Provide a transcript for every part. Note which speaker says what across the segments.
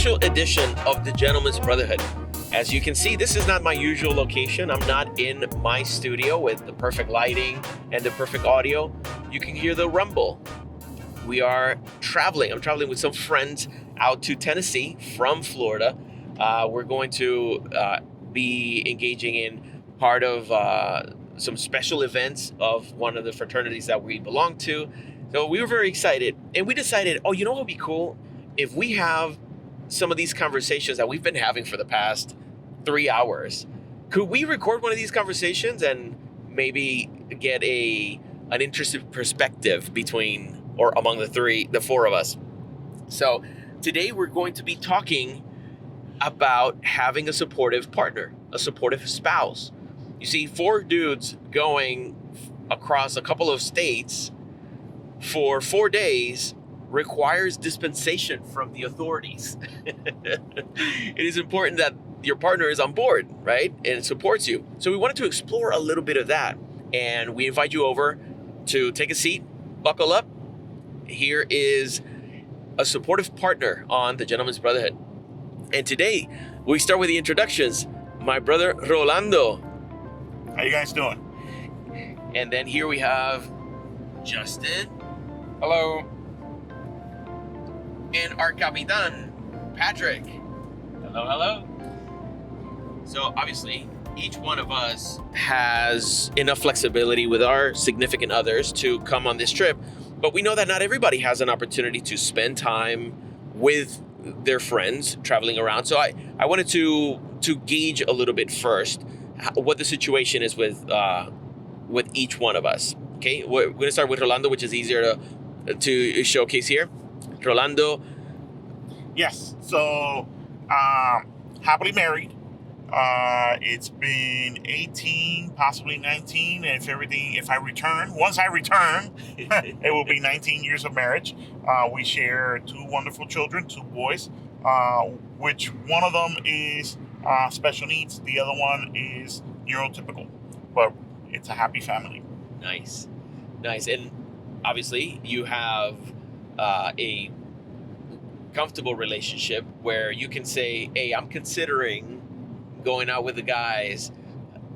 Speaker 1: special edition of the Gentleman's Brotherhood. As you can see, this is not my usual location. I'm not in my studio with the perfect lighting and the perfect audio. You can hear the rumble. We are traveling. I'm traveling with some friends out to Tennessee from Florida. We're going to be engaging in part of some special events of one of the fraternities that we belong to. So we were very excited, and we decided, you know what would be cool? If we have some of these conversations that we've been having for the past 3 hours, could we record one of these conversations and maybe get an interesting perspective between or among the four of us? So today we're going to be talking about having a supportive partner, a supportive spouse. You see, 4 dudes going across a couple of states for 4 days requires dispensation from the authorities. It is important that your partner is on board, right? And supports you. So we wanted to explore a little bit of that. And we invite you over to take a seat, buckle up. Here is a supportive partner on the Gentleman's Brotherhood. And today we start with the introductions. My brother, Rolando.
Speaker 2: How you guys doing?
Speaker 1: And then here we have Justin.
Speaker 3: Hello.
Speaker 1: And our Capitan, Patrick.
Speaker 3: Hello, hello.
Speaker 1: So obviously, each one of us has enough flexibility with our significant others to come on this trip, but we know that not everybody has an opportunity to spend time with their friends traveling around. So I wanted to gauge a little bit first what the situation is with each one of us. Okay, we're going to start with Rolando, which is easier to showcase here. Rolando.
Speaker 2: Yes. So, happily married. It's been 18, possibly 19. And once I return, it will be 19 years of marriage. We share 2 wonderful children, 2 boys, which one of them is special needs. The other one is neurotypical, but it's a happy family.
Speaker 1: Nice. And obviously you have a comfortable relationship where you can say, hey, I'm considering going out with the guys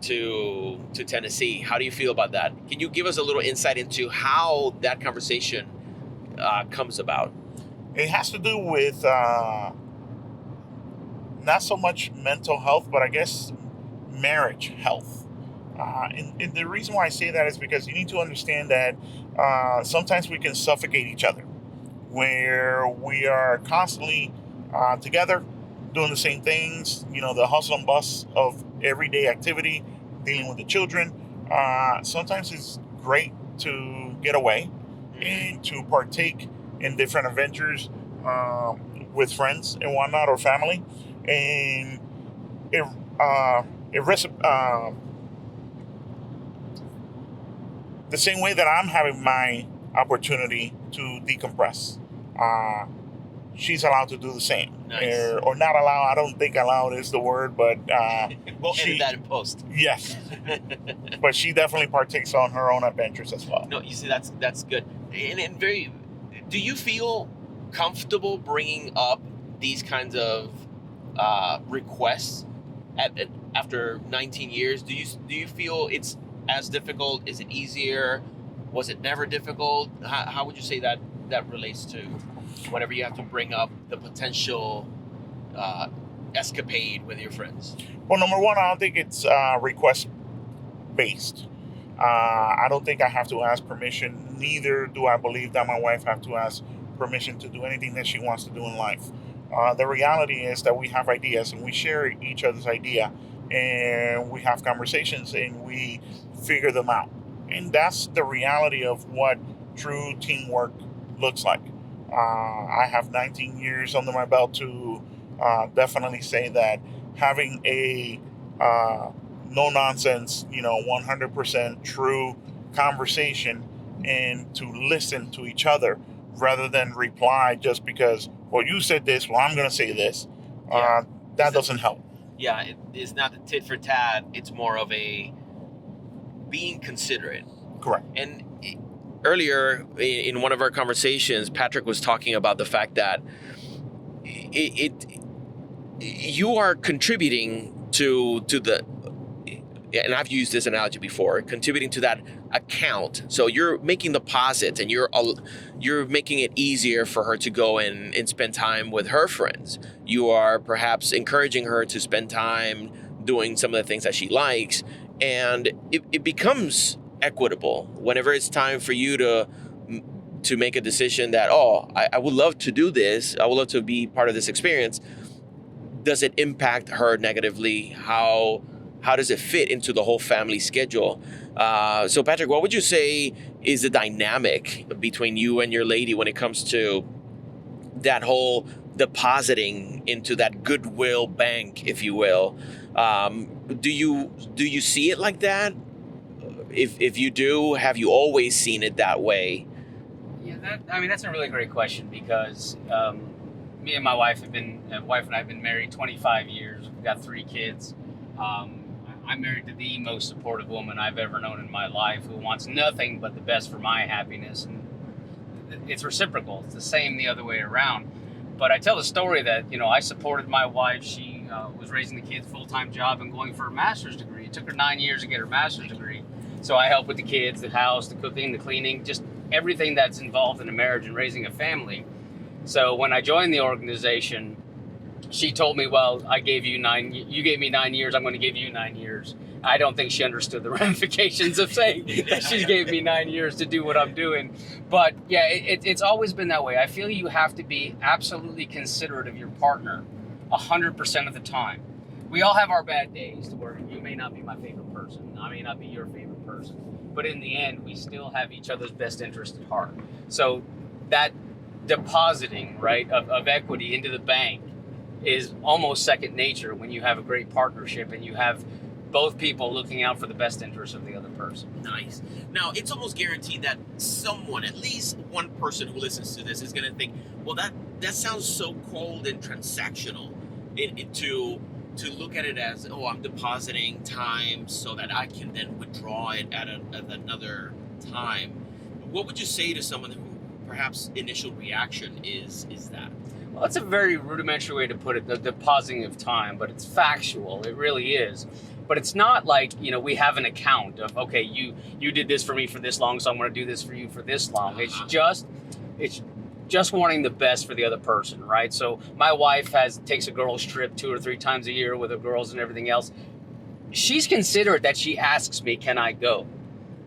Speaker 1: to Tennessee. How do you feel about that? Can you give us a little insight into how that conversation comes about?
Speaker 2: It has to do with not so much mental health, but I guess marriage health. And the reason why I say that is because you need to understand that sometimes we can suffocate each other, where we are constantly together, doing the same things, the hustle and bustle of everyday activity, dealing with the children. Sometimes it's great to get away and to partake in different adventures with friends and whatnot, or family. And the same way that I'm having my opportunity to decompress, she's allowed to do the same.
Speaker 1: Nice.
Speaker 2: Or not allowed. I don't think allowed is the word, but
Speaker 1: we'll edit that in post.
Speaker 2: Yes. But she definitely partakes on her own adventures as well.
Speaker 1: No, you see, that's good. And do you feel comfortable bringing up these kinds of requests after 19 years? Do you feel it's as difficult? Is it easier? Was it never difficult? How would you say that relates to whenever you have to bring up the potential escapade with your friends?
Speaker 2: Well, number one, I don't think it's request-based. I don't think I have to ask permission. Neither do I believe that my wife have to ask permission to do anything that she wants to do in life. The reality is that we have ideas, and we share each other's idea, and we have conversations, and we figure them out. And that's the reality of what true teamwork looks like. I have 19 years under my belt to definitely say that having a no-nonsense, 100% true conversation, and to listen to each other rather than reply just because, well, you said this, well, I'm going to say this. That doesn't help.
Speaker 1: Yeah, it's not the tit for tat. It's more of a being considerate.
Speaker 2: Correct.
Speaker 1: And earlier in one of our conversations, Patrick was talking about the fact that you are contributing to the, and I've used this analogy before, contributing to that account. So you're making deposits, and you're making it easier for her to go and spend time with her friends. You are perhaps encouraging her to spend time doing some of the things that she likes, and it becomes equitable whenever it's time for you to make a decision that, I would love to do this, I would love to be part of this experience. Does it impact her negatively? How does it fit into the whole family schedule? So Patrick, what would you say is the dynamic between you and your lady when it comes to that whole depositing into that goodwill bank, if you will? Do you see it like that? If you do, have you always seen it that way?
Speaker 3: Yeah, that's a really great question, because me and my wife and I have been married 25 years. We've got 3 kids. I'm married to the most supportive woman I've ever known in my life, who wants nothing but the best for my happiness, and it's reciprocal. It's the same the other way around. But I tell the story that, I supported my wife. She was raising the kids, full-time job, and going for a master's degree. It took her 9 years to get her master's degree. So I help with the kids, the house, the cooking, the cleaning, just everything that's involved in a marriage and raising a family. So when I joined the organization, she told me, well, you gave me 9 years, I'm going to give you 9 years. I don't think she understood the ramifications of saying that she gave me 9 years to do what I'm doing. But yeah, it's always been that way. I feel you have to be absolutely considerate of your partner 100% of the time. We all have our bad days where you may not be my favorite person. I may not be your favorite person. But in the end, we still have each other's best interest at heart. So that depositing, right, of equity into the bank is almost second nature when you have a great partnership and you have both people looking out for the best interest of the other person.
Speaker 1: Nice. Now, it's almost guaranteed that someone, at least one person who listens to this, is going to think, well, that sounds so cold and transactional. To look at it as, I'm depositing time so that I can then withdraw it at another time. What would you say to someone who perhaps initial reaction is that?
Speaker 3: Well, that's a very rudimentary way to put it, the depositing of time, but it's factual. It really is. But it's not like, we have an account of, okay, you did this for me for this long, so I'm going to do this for you for this long.
Speaker 1: Uh-huh.
Speaker 3: It's just wanting the best for the other person, right? So my wife takes a girls' trip 2 or 3 times a year with her girls and everything else. She's considerate that she asks me, can I go?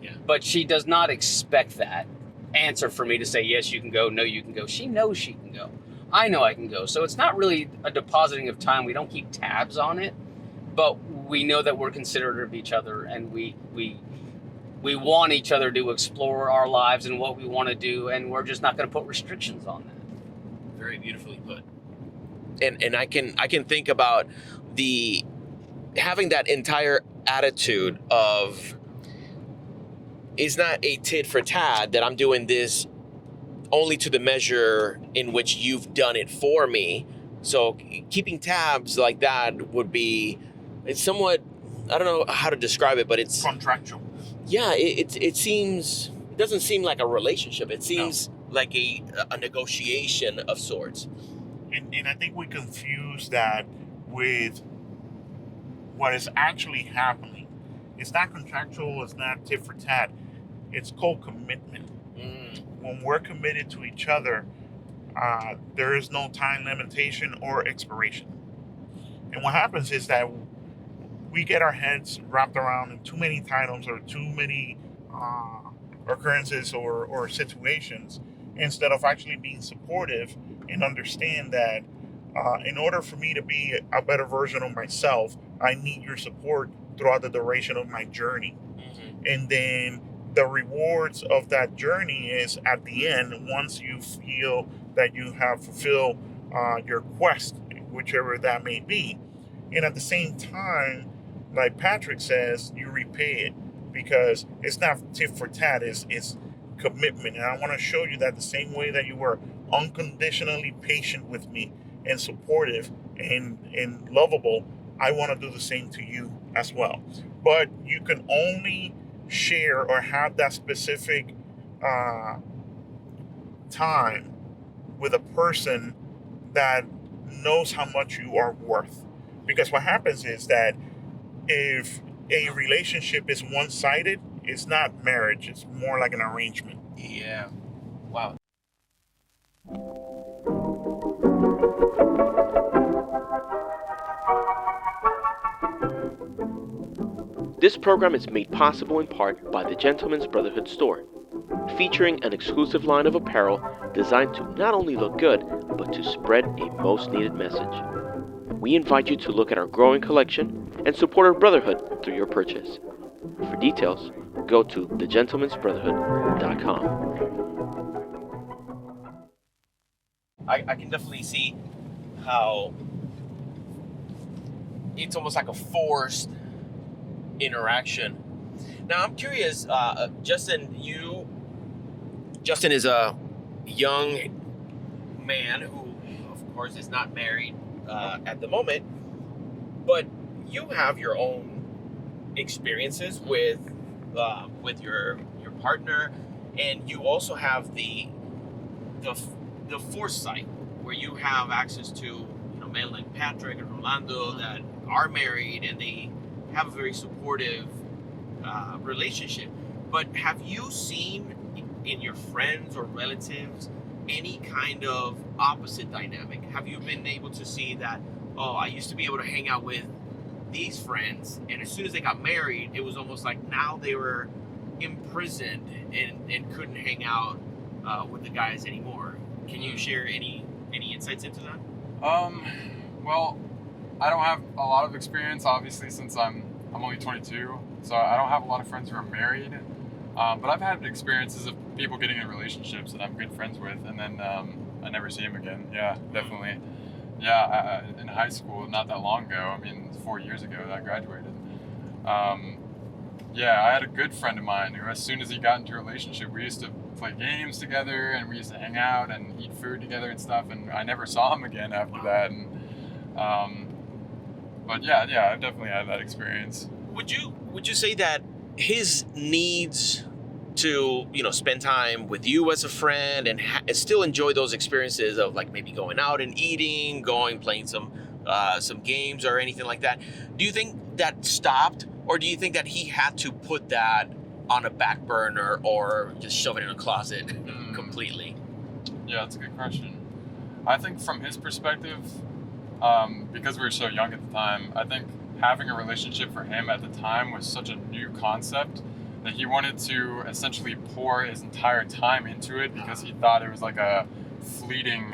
Speaker 1: Yeah.
Speaker 3: But she does not expect that answer for me to say, yes, you can go, no, you can go. She knows she can go. I know I can go. So it's not really a depositing of time. We don't keep tabs on it, but we know that we're considerate of each other, and we want each other to explore our lives and what we want to do, and we're just not going to put restrictions on that.
Speaker 1: Very beautifully put. And I can think about having that entire attitude of, it's not a tit for tat that I'm doing this only to the measure in which you've done it for me. So keeping tabs like that would be, it's somewhat, I don't know how to describe it, but it's
Speaker 2: Contractual.
Speaker 1: Yeah, it doesn't seem like a relationship. It seems like a negotiation of sorts.
Speaker 2: And I think we confuse that with what is actually happening. It's not contractual, it's not tit for tat. It's called commitment. When we're committed to each other, there is no time limitation or expiration. And what happens is that we get our heads wrapped around in too many titles or too many occurrences or situations, instead of actually being supportive and understand that in order for me to be a better version of myself, I need your support throughout the duration of my journey.
Speaker 1: Mm-hmm.
Speaker 2: And then the rewards of that journey is at the end, once you feel that you have fulfilled your quest, whichever that may be. And at the same time, like Patrick says, you repay it, because it's not tit for tat, it's commitment. And I want to show you that the same way that you were unconditionally patient with me and supportive and lovable, I want to do the same to you as well. But you can only share or have that specific time with a person that knows how much you are worth. Because what happens is that if a relationship is one-sided, it's not marriage, it's more like an arrangement.
Speaker 1: Yeah. Wow. This program is made possible in part by the Gentleman's Brotherhood store, featuring an exclusive line of apparel designed to not only look good, but to spread a most needed message. We invite you to look at our growing collection and support our brotherhood through your purchase. For details, go to thegentleman'sbrotherhood.com. I can definitely see how it's almost like a forced interaction. Now I'm curious, Justin is a young man who, of course, is not married at the moment, but you have your own experiences with your partner, and you also have the foresight where you have access to men like Patrick and Rolando that are married and they have a very supportive relationship. But have you seen in your friends or relatives any kind of opposite dynamic? Have you been able to see that, oh, I used to be able to hang out with these friends, and as soon as they got married, it was almost like now they were imprisoned and couldn't hang out with the guys anymore? Can you share any insights into that?
Speaker 4: Well, I don't have a lot of experience, obviously, since I'm only 22, so I don't have a lot of friends who are married. But I've had experiences of people getting in relationships that I'm good friends with, and then I never see them again. Yeah, definitely. Yeah, in high school, not that long ago. I mean, 4 years ago that I graduated. Yeah, I had a good friend of mine who, as soon as he got into a relationship, we used to play games together, and we used to hang out and eat food together and stuff, and I never saw him again after that. And but yeah, I've definitely had that experience.
Speaker 1: Would you say that his needs to spend time with you as a friend and still enjoy those experiences of like maybe going out and eating, playing some games or anything like that, do you think that stopped, or do you think that he had to put that on a back burner or just shove it in a closet completely?
Speaker 4: Yeah, that's a good question. I think from his perspective, because we were so young at the time, I think having a relationship for him at the time was such a new concept that he wanted to essentially pour his entire time into it, because he thought it was like a fleeting,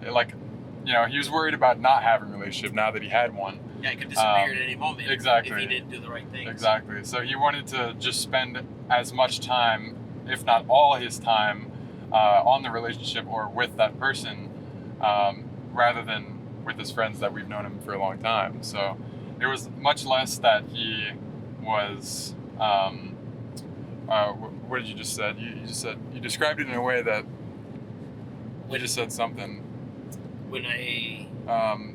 Speaker 4: he was worried about not having a relationship now that he had one.
Speaker 1: Yeah, it could disappear at any moment.
Speaker 4: Exactly.
Speaker 1: If he didn't do the right things.
Speaker 4: Exactly. So he wanted to just spend as much time, if not all his time, on the relationship or with that person, rather than with his friends that we've known him for a long time. So it was much less that he was, what did you just said? You described it in a way that you just said something.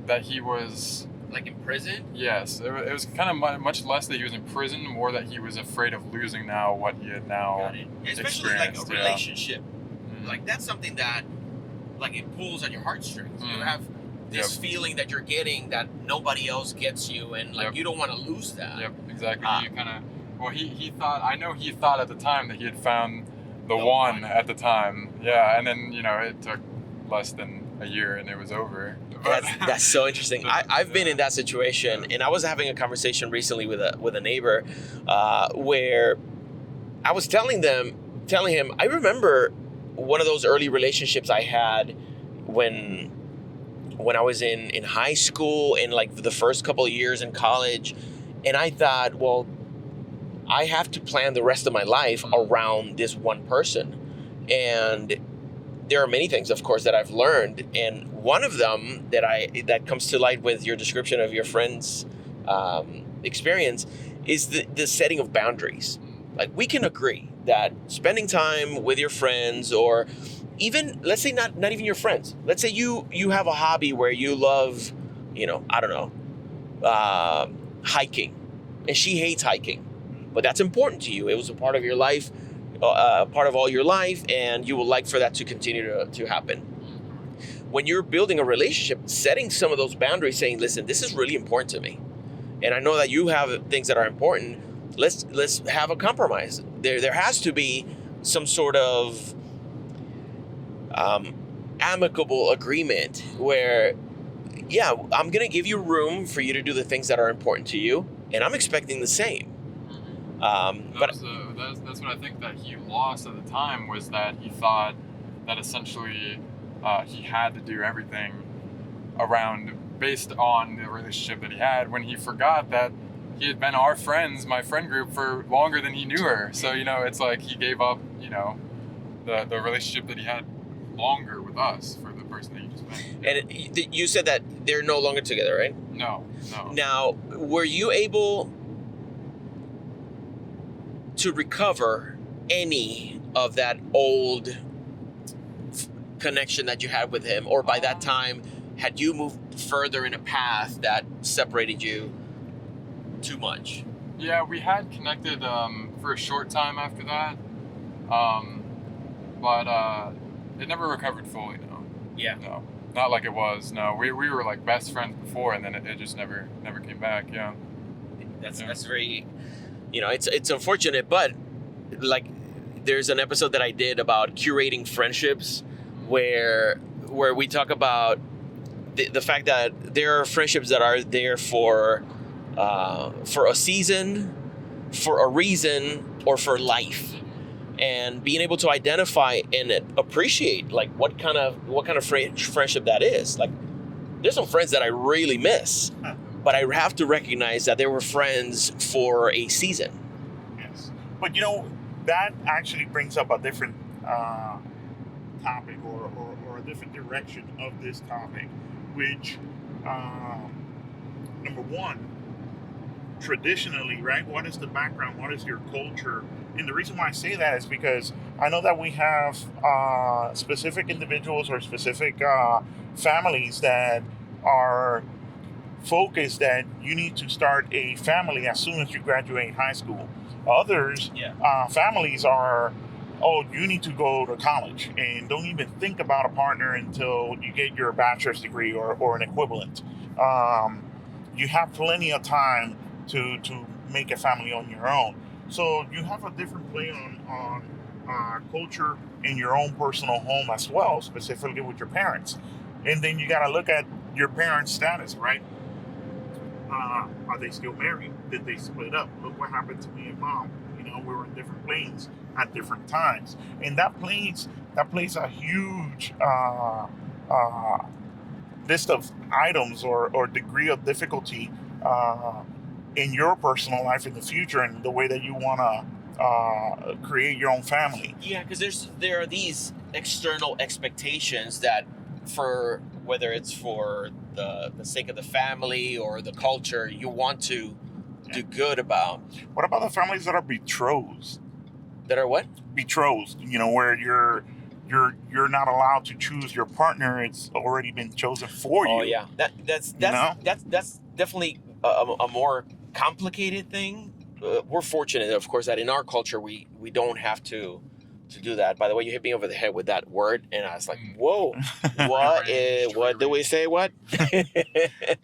Speaker 4: That he was...
Speaker 1: Like in prison?
Speaker 4: Yes. It was kind of much less that he was in prison, more that he was afraid of losing now what he had now
Speaker 1: Especially like a relationship.
Speaker 4: Yeah.
Speaker 1: Like that's something that like it pulls on your heartstrings.
Speaker 4: Mm-hmm.
Speaker 1: You have this feeling that you're getting that nobody else gets you, and like you don't want to lose that.
Speaker 4: Yep, exactly. You kind of... Well, he thought... I know he thought at the time that he had found the one at the time. Yeah, and then, it took less than a year and it was over.
Speaker 1: That's so interesting. I've been in that situation, and I was having a conversation recently with a neighbor where I was telling him, I remember one of those early relationships I had when I was in high school and like the first couple of years in college, and I thought, well, I have to plan the rest of my life around this one person. And there are many things, of course, that I've learned, and one of them that comes to light with your description of your friend's experience is the setting of boundaries. Like, we can agree that spending time with your friends, or even, let's say not even your friends. Let's say you have a hobby where you love, hiking, and she hates hiking, but that's important to you. It was a part of your life, part of all your life, and you would like for that to continue to happen. when you're building a relationship, setting some of those boundaries, saying, listen, this is really important to me. And I know that you have things that are important. Let's have a compromise. There has to be some sort of amicable agreement where, yeah, I'm going to give you room for you to do the things that are important to you, and I'm expecting the same.
Speaker 4: That's what I think that he lost at the time, was that he thought that essentially he had to do everything around based on the relationship that he had, when he forgot that he had been our friends, my friend group, for longer than he knew her. So, it's like he gave up, the relationship that he had longer with us for the person that you just met.
Speaker 1: And you said that they're no longer together, right?
Speaker 4: No.
Speaker 1: Now, were you able to recover any of that old connection that you had with him? Or by that time, had you moved further in a path that separated you too much?
Speaker 4: Yeah, we had connected for a short time after that. But it never recovered fully, no.
Speaker 1: Yeah.
Speaker 4: No. Not like it was, no. We were like best friends before, and then it just never came back, yeah.
Speaker 1: That's very, it's unfortunate, but like there's an episode that I did about curating friendships where we talk about the fact that there are friendships that are there for a season, for a reason, or for life. And being able to identify and appreciate like what kind of friendship that is. Like, there's some friends that I really miss, but I have to recognize that they were friends for a season.
Speaker 2: Yes, but that actually brings up a different topic or a different direction of this topic, which number one, traditionally, right? What is the background? What is your culture? And the reason why I say that is because I know that we have specific individuals or specific families that are focused that you need to start a family as soon as you graduate high school. Others, families are, you need to go to college and don't even think about a partner until you get your bachelor's degree or an equivalent. You have plenty of time to make a family on your own. So you have a different play on culture in your own personal home as well, specifically with your parents. And then you got to look at your parents' status, right? Are they still married? Did they split up? Look what happened to me and mom. We were in different planes at different times. And that plays a huge list of items or degree of difficulty in your personal life in the future and the way that you want to create your own family.
Speaker 1: Yeah, because there are these external expectations that, for whether it's for the sake of the family or the culture, you want to do good about.
Speaker 2: What about the families that are betrothed?
Speaker 1: That are what?
Speaker 2: Betrothed, where you're not allowed to choose your partner. It's already been chosen for you.
Speaker 1: Oh yeah, that's definitely a more complicated thing. We're fortunate, of course, that in our culture we don't have to do that. By the way, you hit me over the head with that word, and I was like, "Whoa, what do we say? What?"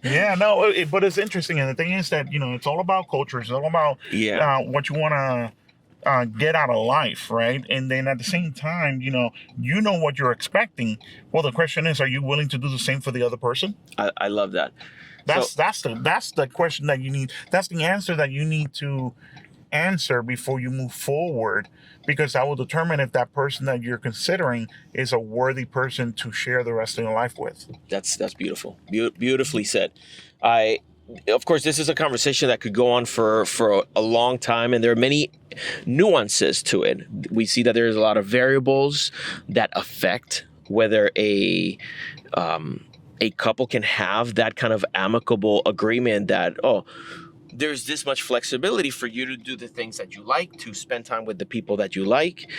Speaker 2: Yeah, no, but it's interesting, and the thing is that it's all about culture. It's all about what you want to get out of life, right? And then at the same time, you know what you're expecting. Well, the question is, are you willing to do the same for the other person?
Speaker 1: I love that.
Speaker 2: That's the question that you need. That's the answer that you need to answer before you move forward, because that will determine if that person that you're considering is a worthy person to share the rest of your life with.
Speaker 1: That's beautiful. Beautifully said. Of course, this is a conversation that could go on for a long time, and there are many nuances to it. We see that there's a lot of variables that affect whether a couple can have that kind of amicable agreement that, there's this much flexibility for you to do the things that you like, to spend time with the people that you like.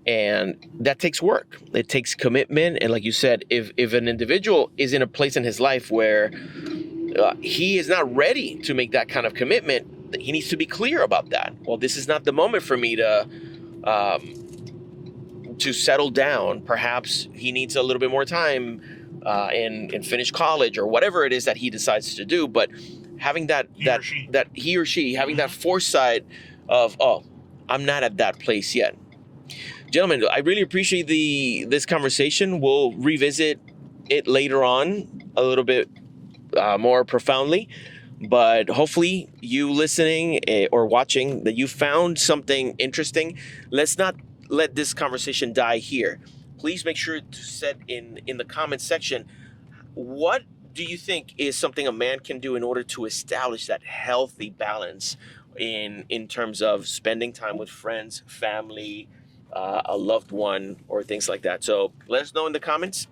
Speaker 1: And that takes work. It takes commitment. And like you said, if an individual is in a place in his life where he is not ready to make that kind of commitment, he needs to be clear about that. Well, this is not the moment for me to settle down. Perhaps he needs a little bit more time and finish college or whatever it is that he decides to do. But having that he or she having that foresight of, oh, I'm not at that place yet. Gentlemen, I really appreciate this conversation. We'll revisit it later on a little bit more profoundly. But hopefully you listening or watching, that you found something interesting. Let's not let this conversation die here. Please make sure to set in the comment section, what do you think is something a man can do in order to establish that healthy balance in terms of spending time with friends, family, a loved one, or things like that. So let us know in the comments.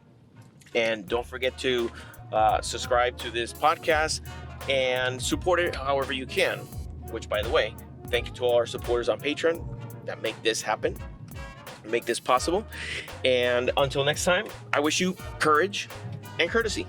Speaker 1: And don't forget to subscribe to this podcast and support it however you can. Which, by the way, thank you to all our supporters on Patreon that make this happen, make this possible. And until next time, I wish you courage and courtesy.